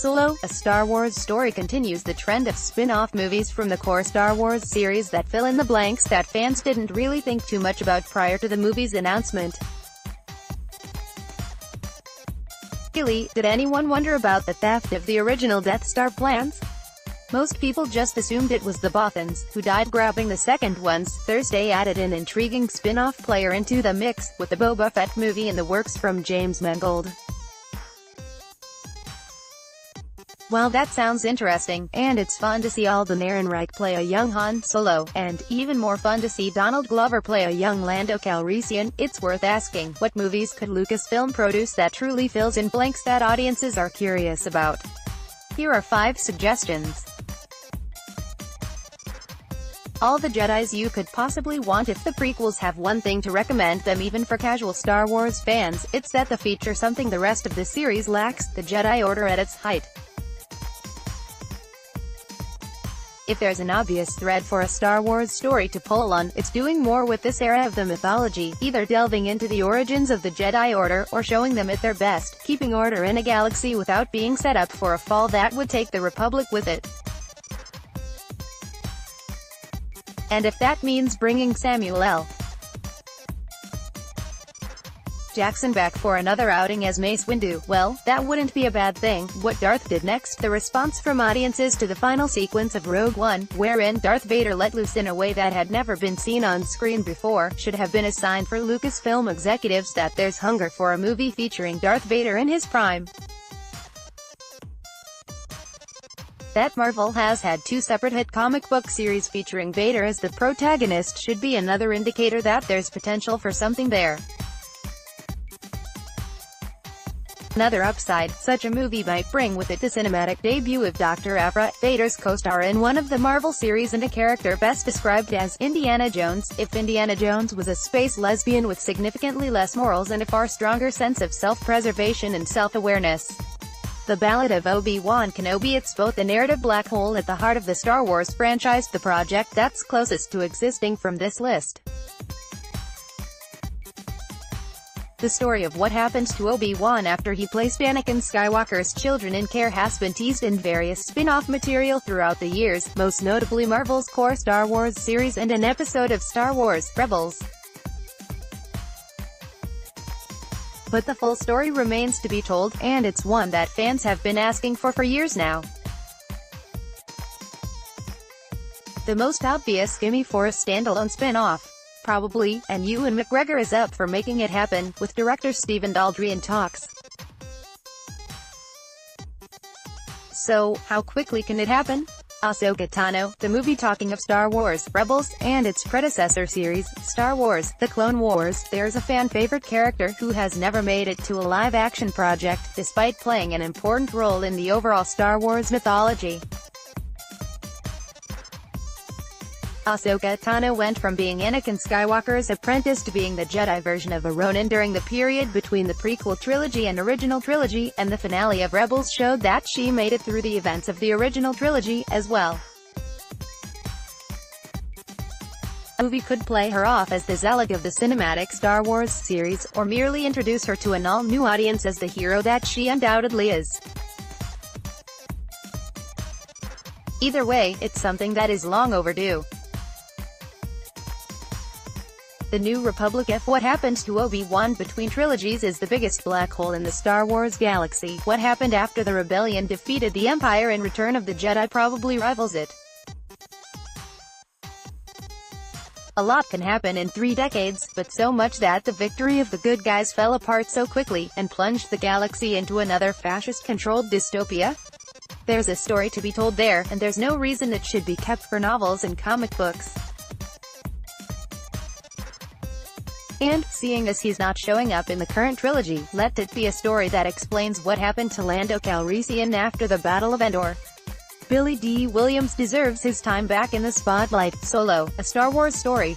Solo, a Star Wars story, continues the trend of spin-off movies from the core Star Wars series that fill in the blanks that fans didn't really think too much about prior to the movie's announcement. Really, did anyone wonder about the theft of the original Death Star plans? Most people just assumed it was the Bothans, who died grabbing the second ones. Thursday added an intriguing spin-off player into the mix, with the Boba Fett movie in the works from James Mangold. Well, that sounds interesting, and it's fun to see Alden Ehrenreich play a young Han Solo, and even more fun to see Donald Glover play a young Lando Calrissian. It's worth asking, what movies could Lucasfilm produce that truly fills in blanks that audiences are curious about? Here are 5 suggestions. All the Jedis you could possibly want. If the prequels have one thing to recommend them even for casual Star Wars fans, it's that they feature something the rest of the series lacks: the Jedi Order at its height. If there's an obvious thread for a Star Wars story to pull on, it's doing more with this era of the mythology, either delving into the origins of the Jedi Order, or showing them at their best, keeping order in a galaxy without being set up for a fall that would take the Republic with it. And if that means bringing Samuel L. Jackson back for another outing as Mace Windu, well, that wouldn't be a bad thing. What Darth did next. The response from audiences to the final sequence of Rogue One, wherein Darth Vader let loose in a way that had never been seen on screen before, should have been a sign for Lucasfilm executives that there's hunger for a movie featuring Darth Vader in his prime. That Marvel has had 2 separate hit comic book series featuring Vader as the protagonist should be another indicator that there's potential for something there. Another upside such a movie might bring with it the cinematic debut of Dr. Aphra, Vader's co-star in one of the Marvel series and a character best described as Indiana Jones. If Indiana Jones was a space lesbian with significantly less morals and a far stronger sense of self-preservation and self-awareness. The Ballad of Obi-Wan Kenobi. It's both a narrative black hole at the heart of the Star Wars franchise, the project that's closest to existing from this list. The story of what happened to Obi-Wan after he placed Anakin Skywalker's children in care has been teased in various spin-off material throughout the years, most notably Marvel's core Star Wars series and an episode of Star Wars: Rebels. But the full story remains to be told, and it's one that fans have been asking for years now. The most obvious gimme for a standalone spin-off, probably, and Ewan McGregor is up for making it happen, with director Stephen Daldry in talks. So, how quickly can it happen? Ahsoka Tano, the movie talking of Star Wars: Rebels, and its predecessor series, Star Wars: The Clone Wars. There's a fan-favorite character who has never made it to a live-action project, despite playing an important role in the overall Star Wars mythology. Ahsoka Tano went from being Anakin Skywalker's apprentice to being the Jedi version of a Ronin during the period between the prequel trilogy and original trilogy, and the finale of Rebels showed that she made it through the events of the original trilogy, as well. The movie could play her off as the Zelig of the cinematic Star Wars series, or merely introduce her to an all-new audience as the hero that she undoubtedly is. Either way, it's something that is long overdue. The New Republic. If what happened to Obi-Wan between trilogies is the biggest black hole in the Star Wars galaxy, what happened after the Rebellion defeated the Empire in Return of the Jedi probably rivals it. A lot can happen in 3 decades, but so much that the victory of the good guys fell apart so quickly, and plunged the galaxy into another fascist-controlled dystopia? There's a story to be told there, and there's no reason it should be kept for novels and comic books. And, seeing as he's not showing up in the current trilogy, let it be a story that explains what happened to Lando Calrissian after the Battle of Endor. Billy D. Williams deserves his time back in the spotlight. Solo, a Star Wars story.